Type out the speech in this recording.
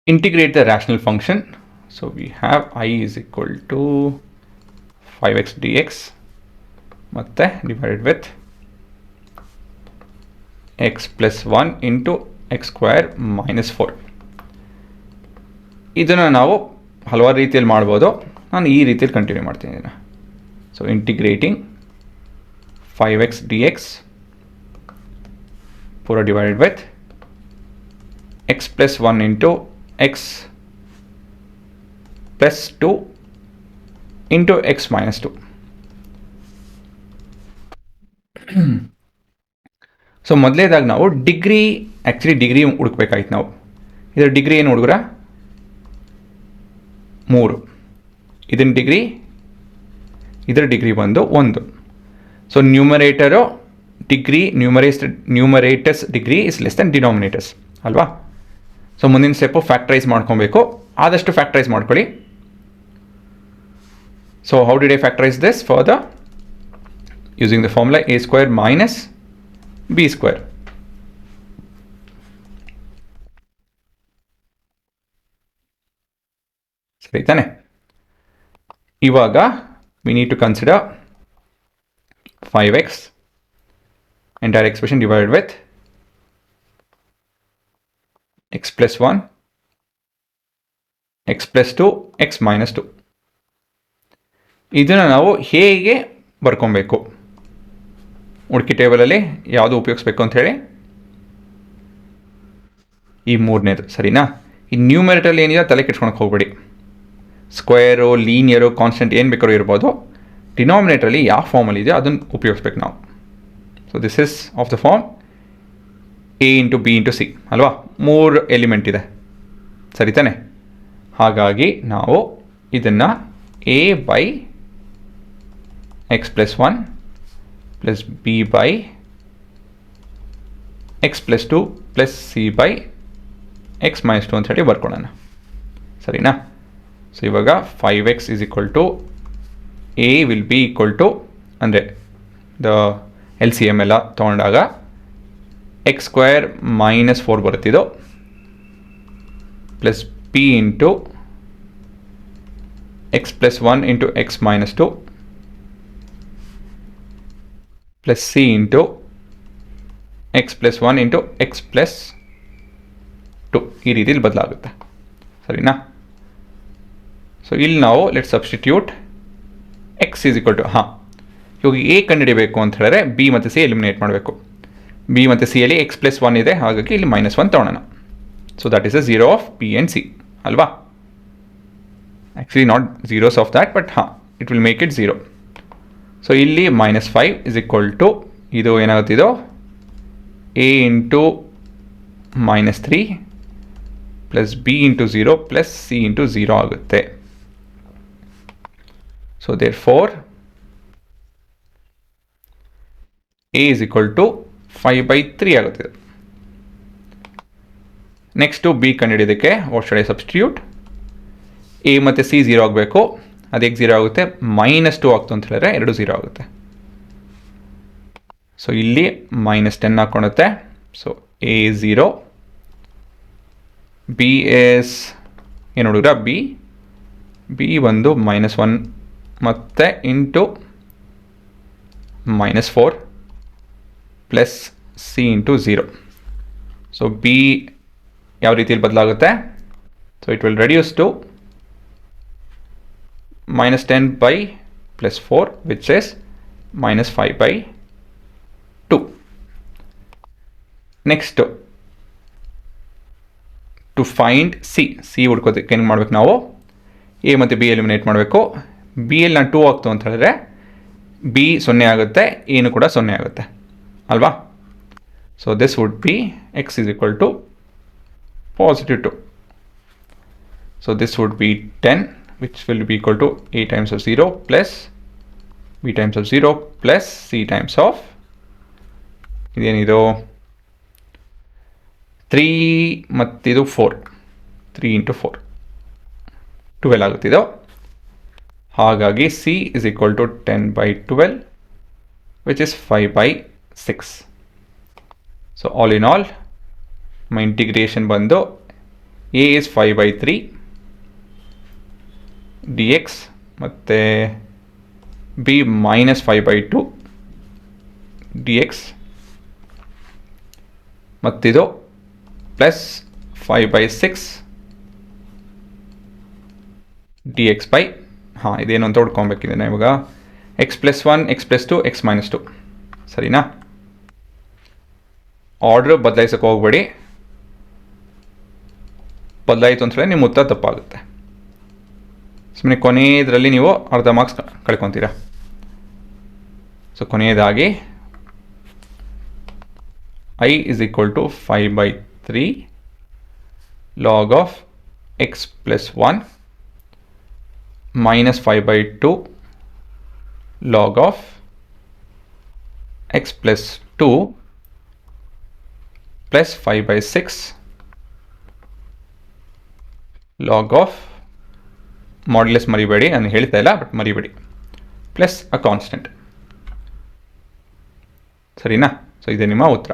integrate the rational function. So we have I is equal to 5x dx ಮತ್ತೆ divided with x plus 1 into x square minus 4. ಇದನ್ನು ನಾವು ಹಲವಾರು ರೀತಿಯಲ್ಲಿ ಮಾಡ್ಬೋದು. ನಾನು ಈ ರೀತಿಯಲ್ಲಿ ಕಂಟಿನ್ಯೂ ಮಾಡ್ತೀನಿ ಇದನ್ನು. ಸೊ ಇಂಟಿಗ್ರೇಟಿಂಗ್ 5x dx ಪೂರ divided with x plus 1 into x plus 2 into x minus 2. So ಮೊದಲೇದಾಗಿ ನಾವು ಡಿಗ್ರಿ ಹುಡುಕ್ಬೇಕಾಯ್ತು ನಾವು. ಇದರ ಡಿಗ್ರಿ ಏನು ಹುಡುಗ್ರ 3. ಇದನ್ನ ಡಿಗ್ರಿ, ಇದರ ಡಿಗ್ರಿ ಬಂದು 1. So numerator degree, numerator's degree is less than denominator's ಅಲ್ವಾ. ಸೊ ಮುಂದಿನ ಸ್ಟೆಪ್ಪು ಫ್ಯಾಕ್ಟರೈಸ್ ಮಾಡ್ಕೊಬೇಕು. ಆದಷ್ಟು ಫ್ಯಾಕ್ಟರೈಸ್ ಮಾಡ್ಕೊಳ್ಳಿ. So how did I factorise this further? Using the formula a square minus b square. ಸರಿ ತಾನೆ? ಇವಾಗ we need to consider 5x entire expression divided with x plus 1, x plus 2, x minus 2. ಇದನ್ನು ನಾವು ಹೇಗೆ ಬರ್ಕೊಬೇಕು, ಹುಡುಕಿ ಟೇಬಲಲ್ಲಿ ಯಾವುದು ಉಪಯೋಗಿಸ್ಬೇಕು ಅಂತ ಹೇಳಿ, ಈ ಮೂರನೇದು ಸರಿನಾ. ಈ ನ್ಯೂಮರೇಟರ್ ಏನಿದೆ ತಲೆ ಕೆಡ್ಸ್ಕೊಳಕ್ಕೆ ಹೋಗ್ಬೇಡಿ. ಸ್ಕ್ವೇರು, ಲೀನಿಯರು, ಕಾನ್ಸ್ಟೆಂಟ್ ಏನು ಬೇಕಾದ್ರೂ ಇರ್ಬೋದು. ಡಿನಾಮಿನೇಟರಲ್ಲಿ ಯಾವ ಫಾರ್ಮಲ್ಲಿ ಇದೆಯೋ ಅದನ್ನು ಉಪಯೋಗಿಸ್ಬೇಕು ನಾವು. So this is of the form a into b into c ಅಲ್ವಾ. 3 ಎಲಿಮೆಂಟ್ ಇದೆ ಸರಿ ತಾನೆ. ಹಾಗಾಗಿ ನಾವು ಇದನ್ನು a by X plus 1 plus B by X plus 2 plus C by X minus 2 ಅಂತ ಹೇಳಿ ಬರ್ಕೊಳ್ಳೋಣ ಸರಿನಾ. ಸೊ ಇವಾಗ 5x is equal to a will be equal to, ಅಂದರೆ ದ ಎಲ್ ಸಿ ಎಮ್ ಎಲ್ಲ ತೊಗೊಂಡಾಗ ಎಕ್ಸ್ ಸ್ಕ್ವೇರ್ ಮೈನಸ್ 4 ಬರುತ್ತಿದ್ದು plus p into x plus 1 into x minus 2 plus c into x plus 1 into x plus 2 ಈ ರೀತಿಯಲ್ಲಿ ಬದಲಾಗುತ್ತೆ ಸರಿನಾ. So ಇಲ್ಲಿ ನಾವು let substitute x is equal to, ಇವಾಗ ಎ ಕಂಡುಹಿಡಿಬೇಕು ಅಂತ ಹೇಳಿದ್ರೆ ಬಿ ಮತ್ತು ಸಿ ಎಲಿಮಿನೇಟ್ ಮಾಡಬೇಕು. ಬಿ ಮತ್ತು ಸಿ ಅಲ್ಲಿ ಎಕ್ಸ್ ಪ್ಲಸ್ 1 ಇದೆ, ಹಾಗಾಗಿ ಇಲ್ಲಿ -1 ತೊಗೊಳೋಣ. So that is a zero of b and c ಅಲ್ವಾ. Actually not zeros of that, but it will make it zero. So ಇಲ್ಲಿ -5 ಇಸ್ ಈಕ್ವಲ್ ಟು, ಇದು ಏನಾಗುತ್ತಿದೋ a into -3 plus b into 0 plus c into 0 ಆಗುತ್ತೆ. So therefore a is equal to 5/3 ಆಗುತ್ತಿದೆ. Next b ಕಂಡುಹಿಡಿಯೋದಕ್ಕೆ what should I substitute? A ಮತ್ತು c 0 ಆಗಬೇಕು. ಅದಕ್ಕೆ 0 ಆಗುತ್ತೆ, -2 ಆಗ್ತು ಅಂತ ಹೇಳಿದ್ರೆ 2 0 ಆಗುತ್ತೆ. ಸೊ ಇಲ್ಲಿ -10 ಹಾಕ್ಕೊಳುತ್ತೆ. ಸೊ a 0, ಬಿ ಎಸ್ ಏನು ಹುಡುಗ್ರ ಬಿ ಒಂದು -1 ಮತ್ತು into -4 plus c into 0. So b ಯಾವ ರೀತಿಯಲ್ಲಿ ಬದಲಾಗುತ್ತೆ? So it will reduce to -10 by +4 which is -5/2. Next to find c ಹುಡ್ಕೋದಕ್ಕೆ ಏನು ಮಾಡಬೇಕು ನಾವು? ಎ ಮತ್ತು ಬಿ ಎಲಿಮಿನೇಟ್ ಮಾಡಬೇಕು. ಬಿ ಎಲ್ಲಿ ನಾನು 2 ಆಗ್ತು ಅಂತ ಹೇಳಿದ್ರೆ ಬಿ 0 ಆಗುತ್ತೆ, ಏನು ಕೂಡ 0 ಆಗುತ್ತೆ ಅಲ್ವಾ. So this would be x is equal to +2. So this would be 10 which will be equal to a times of 0 plus b times of 0 plus c times of ಇದೇನಿದು 3 ಮತ್ತಿದು 4, 3 ಇಂಟು 4 12 ಆಗುತ್ತಿದ್ದು. ಹಾಗಾಗಿ c is equal to 10/12 which is 5/6. So all in all ನಮ್ಮ integration ಬಂದು a is 5/3 d x ಮತ್ತು b -5/2 d x ಮತ್ತಿದು plus 5/6 d x by ಇದೇನು ಅಂತ ಹುಡ್ಕೊಬೇಕಿದೆ ಇವಾಗ x+1 x+2 x-2 ಸರಿನಾ. ಆರ್ಡ್ರ್ ಬದಲಾಯಿಸೋಕೆ ಹೋಗ್ಬೇಡಿ, ಬದಲಾಯಿತು ಅಂತ ಹೇಳಿ ನಿಮ್ಮ ಉತ್ತರ ತಪ್ಪಾಗುತ್ತೆ. ಸುಮ್ಮನೆ ಕೊನೆಯದರಲ್ಲಿ ನೀವು ಅರ್ಧ ಮಾರ್ಕ್ಸ್ ಕಳ್ಕೊತೀರಾ. ಸೊ ಕೊನೆಯದಾಗಿ I is equal to 5/3 log of x+1 -5/2 log of x+2 plus 5/6 log of modulus ಮರಿಬೇಡಿ, ನಾನು ಹೇಳ್ತಾ ಇಲ್ಲ ಬಟ್ ಮರಿಬೇಡಿ, ಪ್ಲಸ್ ಅ ಕಾನ್ಸ್ಟೆಂಟ್. ಸರಿನಾ. ಸೊ ಇದೆ ನಿಮ್ಮ ಉತ್ತರ.